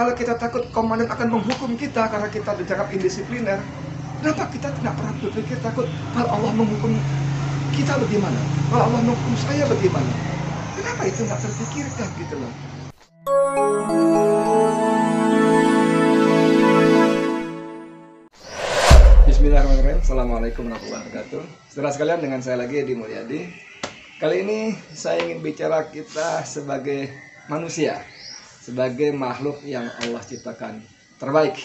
Kalau kita takut komandan akan menghukum kita karena kita dianggap indisipliner, kenapa kita tidak pernah berpikir takut kalau Allah menghukum kita bagaimana? Kalau Allah menghukum saya bagaimana? Kenapa itu nggak terpikirkan gitu loh? Bismillahirrahmanirrahim. Assalamualaikum warahmatullahi wabarakatuh. Saudara sekalian, dengan saya lagi Edi Mulyadi. Kali ini saya ingin bicara kita sebagai manusia, sebagai makhluk yang Allah ciptakan terbaik.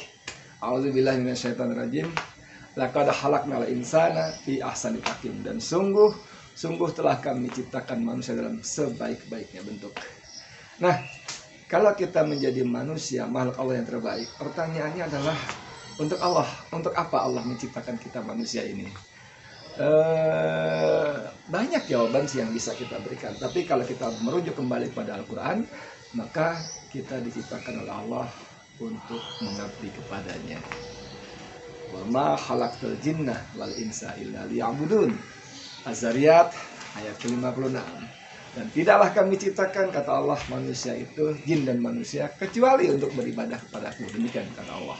A'udzubillahi minasyaitonirrajim. Laqad khalaqnal insana fi ahsani taqwim. Dan sungguh telah kami ciptakan manusia dalam sebaik-baiknya bentuk. Nah, kalau kita menjadi manusia, makhluk Allah yang terbaik, pertanyaannya adalah untuk Allah, untuk apa Allah menciptakan kita manusia ini? Banyak jawaban sih yang bisa kita berikan. Tapi kalau kita merujuk kembali pada Al-Quran, maka kita diciptakan oleh Allah untuk mengabdi kepadanya. Wa ma khalaqtul jinna wal insa illa liya'budun. Az-Zariyat ayat ke-56. Dan tidaklah kami ciptakan, kata Allah, manusia itu, jin dan manusia, kecuali untuk beribadah kepada-Ku. Demikian kata Allah.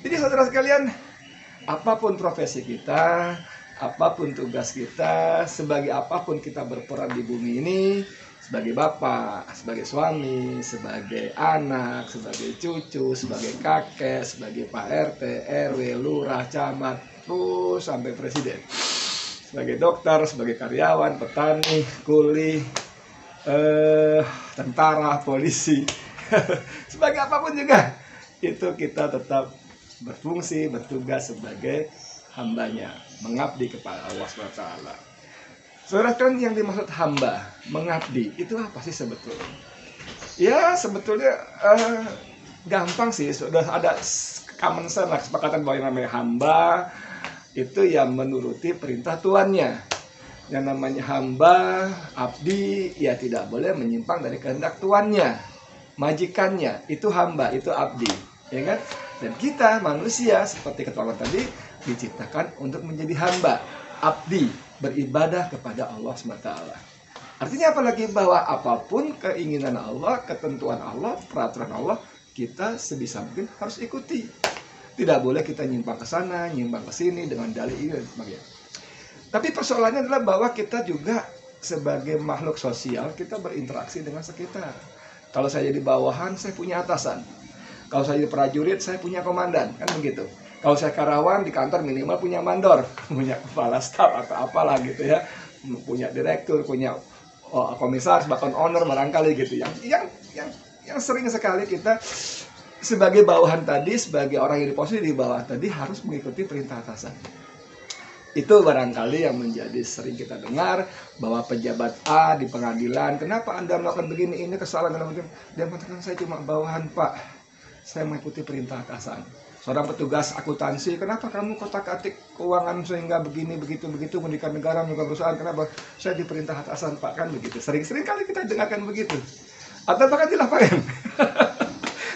Jadi saudara sekalian, apapun profesi kita, apapun tugas kita, sebagai apapun kita berperan di bumi ini, sebagai bapak, sebagai suami, sebagai anak, sebagai cucu, sebagai kakek, sebagai Pak RT, RW, lurah, camat, terus sampai presiden, sebagai dokter, sebagai karyawan, petani, kuli, tentara, polisi, sebagai apapun juga, itu kita tetap berfungsi, bertugas sebagai hambanya, mengabdi kepada Allah SWT. Saudara kan yang dimaksud hamba, mengabdi, itu apa sih sebetulnya? Ya sebetulnya gampang sih, sudah ada common sense lah, kesepakatan bahwa yang namanya hamba itu yang menuruti perintah tuannya. Yang namanya hamba, abdi, ya tidak boleh menyimpang dari kehendak tuannya, majikannya, itu hamba, itu abdi, ya kan? Dan kita manusia seperti keterangan tadi diciptakan untuk menjadi hamba, abdi, beribadah kepada Allah SWT. Artinya apalagi bahwa apapun keinginan Allah, ketentuan Allah, peraturan Allah, kita sebisa mungkin harus ikuti. Tidak boleh kita nyimpang ke sana, nyimpang ke sini dengan dalih ini dan sebagainya. Tapi persoalannya adalah bahwa kita juga sebagai makhluk sosial, kita berinteraksi dengan sekitar. Kalau saya jadi bawahan, saya punya atasan. Kalau saya jadi prajurit, saya punya komandan, kan begitu. Kalau saya karyawan di kantor minimal punya mandor, punya kepala staf atau apalah gitu ya, punya direktur, punya komisaris, bahkan owner barangkali gitu. Yang sering sekali kita sebagai bawahan tadi, sebagai orang yang di posisi di bawah tadi harus mengikuti perintah atasan. Itu barangkali yang menjadi sering kita dengar bahwa pejabat A di pengadilan, kenapa Anda melakukan begini, ini kesalahan, dia mengatakan saya cuma bawahan Pak. Saya mengikuti perintah atasan. Seorang petugas akuntansi, kenapa kamu kotak-atik keuangan sehingga begini, begitu, merugikan negara, merugikan perusahaan, kenapa? Saya diperintah atasan Pak, kan begitu. Sering-sering kali kita dengarkan begitu. Atau bahkan di lapangan.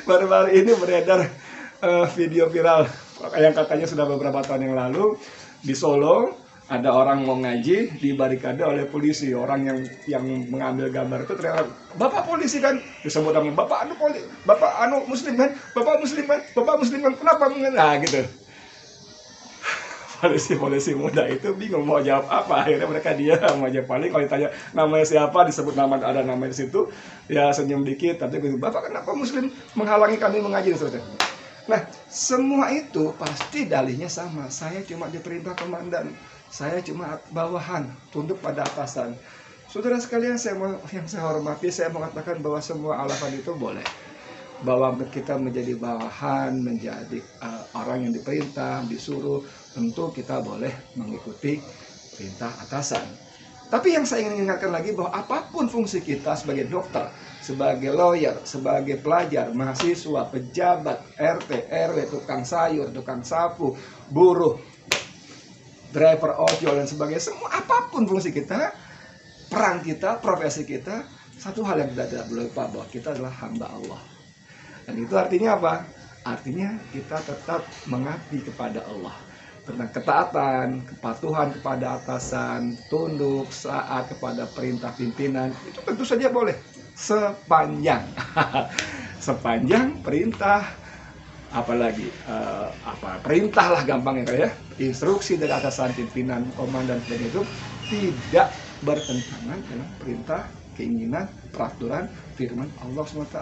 Baru-baru ini beredar video viral yang katanya sudah beberapa tahun yang lalu di Solo. Ada orang mau ngaji dibarikade oleh polisi. Orang yang mengambil gambar itu ternyata Bapak polisi kan, disebut nama Bapak anu muslim kan, Bapak muslim kan, kenapa nah gitu. Polisi muda itu bingung mau jawab apa, akhirnya mereka diam aja. Paling kalau ditanya namanya siapa, disebut nama, ada nama di situ, ya senyum dikit, tapi Bapak kenapa muslim menghalangi kami mengaji dan sebagainya. Nah, semua itu pasti dalihnya sama. Saya cuma diperintah komandan, saya cuma bawahan, tunduk pada atasan. Saudara sekalian, yang saya hormati, saya mengatakan bahwa semua alasan itu boleh. Bahwa kita menjadi bawahan, menjadi orang yang diperintah, disuruh, tentu kita boleh mengikuti perintah atasan. Tapi yang saya ingin ingatkan lagi bahwa apapun fungsi kita sebagai dokter, sebagai lawyer, sebagai pelajar, mahasiswa, pejabat, RT, RW, tukang sayur, tukang sapu, buruh, driver ojol dan sebagainya, semua apapun fungsi kita, peran kita, profesi kita, satu hal yang tidak boleh lupa bahwa kita adalah hamba Allah. Dan itu artinya apa? Artinya kita tetap mengabdi kepada Allah. Tentang ketaatan, kepatuhan kepada atasan, tunduk, taat kepada perintah pimpinan, itu tentu saja boleh. sepanjang perintah, apalagi perintah lah gampangnya ya, instruksi dari atasan, pimpinan, komandan itu tidak bertentangan dengan perintah, keinginan, peraturan, firman Allah SWT.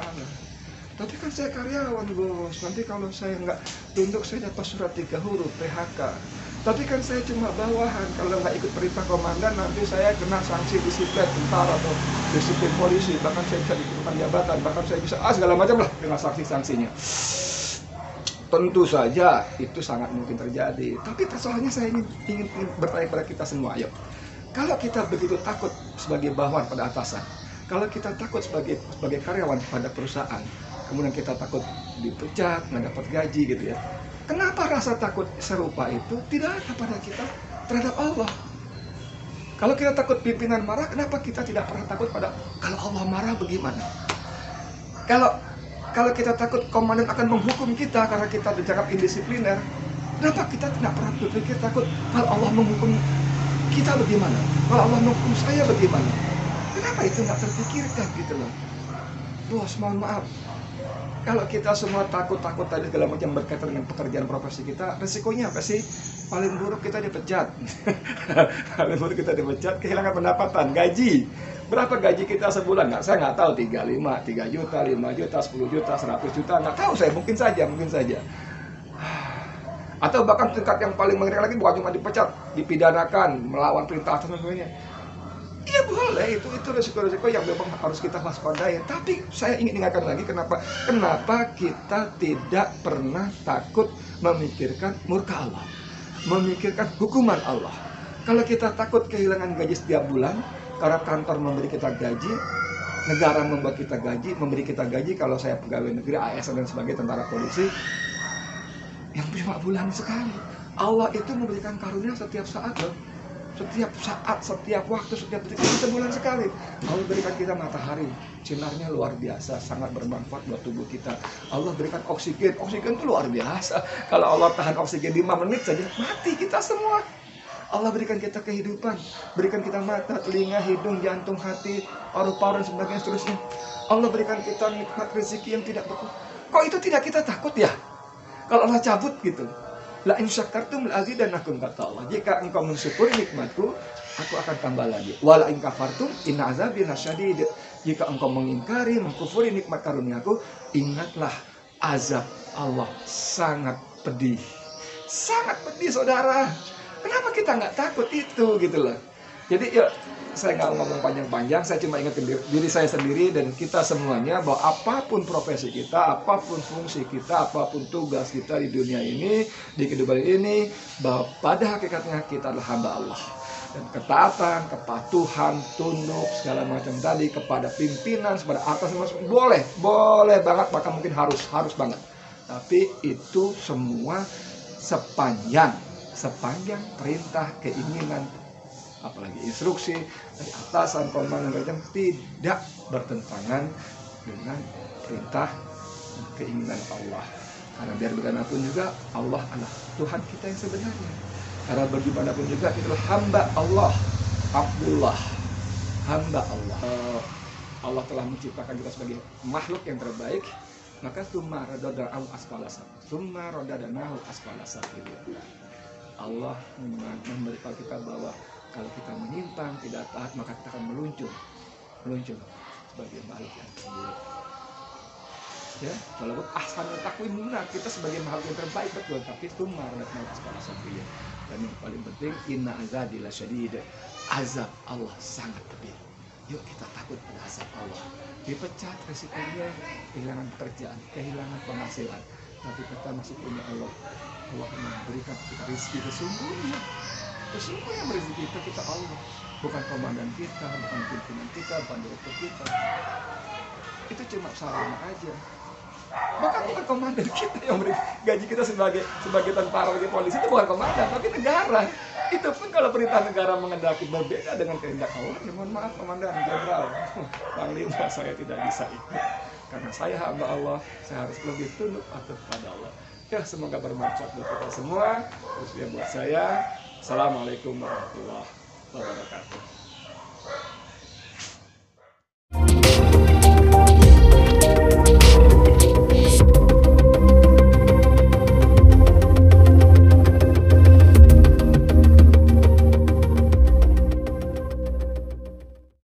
Tapi kan saya karyawan bos, nanti kalau saya nggak tunduk saya dapat surat 3 huruf PHK. Tapi kan saya cuma bawahan, kalau nggak ikut perintah komandan nanti saya kena sanksi disiplin tentara atau disiplin polisi, bahkan saya bisa diturunkan jabatan, bahkan saya bisa segala macam lah dengan sanksi-sanksinya. Tentu saja itu sangat mungkin terjadi. Tapi persoalannya saya ingin bertanya kepada kita semua, ayo. Kalau kita begitu takut sebagai bawahan pada atasan, kalau kita takut sebagai karyawan pada perusahaan, kemudian kita takut dipecat, nggak dapat gaji gitu ya. Kenapa rasa takut serupa itu tidak ada pada kita terhadap Allah? Kalau kita takut pimpinan marah, kenapa kita tidak pernah takut pada kalau Allah marah bagaimana? Kalau kita takut komandan akan menghukum kita karena kita bercakap indisipliner, kenapa kita tidak pernah berpikir takut kalau Allah menghukum kita bagaimana? Kalau Allah menghukum saya bagaimana? Kenapa itu nggak terpikirkan gitu loh? Bos, mohon maaf. Kalau kita semua takut-takut tadi segala macam berkaitan dengan pekerjaan profesi kita, resikonya apa sih? Paling buruk kita dipecat. Paling buruk kita dipecat, kehilangan pendapatan, gaji. Berapa gaji kita sebulan? Saya nggak tahu, 3 juta, 5 juta, 10 juta, 100 juta, nggak tahu saya, mungkin saja. Atau bahkan tingkat yang paling mengerikan lagi bukan cuma dipecat, dipidanakan, melawan perintah atas dan sebagainya. Iya boleh, itu resiko-resiko yang memang harus kita waspadai. Tapi saya ingin ingatkan lagi kenapa kita tidak pernah takut memikirkan murka Allah, memikirkan hukuman Allah. Kalau kita takut kehilangan gaji setiap bulan karena kantor memberi kita gaji, negara membuat kita gaji, memberi kita gaji. Kalau saya pegawai negeri, ASN dan sebagai tentara polisi, yang cuma bulan sekali. Allah itu memberikan karunia setiap saat loh. Setiap saat, setiap waktu, setiap detik, sebulan sekali. Allah berikan kita matahari, sinarnya luar biasa, sangat bermanfaat buat tubuh kita. Allah berikan oksigen itu luar biasa. Kalau Allah tahan oksigen 5 menit saja, mati kita semua. Allah berikan kita kehidupan, berikan kita mata, telinga, hidung, jantung, hati, paru-paru dan sebagainya seterusnya. Allah berikan kita nikmat rezeki yang tidak berkurang. Kok itu tidak kita takut ya? Kalau Allah cabut gitu. La in syakartum la azidannakum, kata Allah. Jika engkau mensyukuri nikmatku, aku akan tambah lagi. Wala in kafartum inna azabi lasyadid. Jika engkau mengingkari, mengkufuri nikmat karuniaku, ingatlah azab Allah sangat pedih. Sangat pedih, saudara. Kenapa kita nggak takut itu gitu loh. Jadi ya, saya nggak ngomong panjang-panjang, saya cuma ingetin diri saya sendiri dan kita semuanya bahwa apapun profesi kita, apapun fungsi kita, apapun tugas kita di dunia ini, di kehidupan ini, bahwa pada hakikatnya kita adalah hamba Allah. Dan ketaatan, kepatuhan, tunduk, segala macam tadi kepada pimpinan, kepada atas, boleh banget, bahkan mungkin harus banget. Tapi itu semua sepanjang perintah, keinginan, apalagi instruksi dari atasan, komandan, tidak bertentangan dengan perintah dan keinginan Allah. Karena biar bagaimanapun juga Allah adalah Tuhan kita yang sebenarnya. Karena bagaimanapun juga kita adalah hamba Allah, Abdullah, hamba Allah. Allah telah menciptakan kita sebagai makhluk yang terbaik. Maka summa radadnahu asfala safilin. Allah memberitahu kita bahwa kalau kita menyimpang, tidak taat, maka kita akan meluncur sebagai makhluk yang terbaik. Ya, walaupun ahsanul taqwim, kita sebagai makhluk yang terbaik betul, tapi summa radadnahu asfala safilin. Dan yang paling penting, inna azabi lasyadid. Azab Allah sangat pedih. Yuk kita takut pada azab Allah. Dipecat, resikonya kehilangan pekerjaan, kehilangan penghasilan. Tapi kita masih punya Allah. Allah memberikan kita rezeki sesungguhnya. Sesungguhnya rezeki kita Allah, bukan komandan kita, bukan pimpinan kita, bukan direktur kita. Itu cuma sarana aja. Bahkan bukan komandan kita yang beri gaji kita sebagai tentara, sebagai polisi, itu bukan komandan, tapi negara. Itu pun kalau perintah negara mengendaki berbeda dengan kehendak Allah, ya mohon maaf komandan, jenderal, panglima, saya tidak bisa ikut. Karena saya hamba Allah, saya harus lebih tunduk patuh kepada Allah. Ya, semoga bermanfaat buat kita semua, khususnya buat saya. Assalamualaikum warahmatullahi wabarakatuh.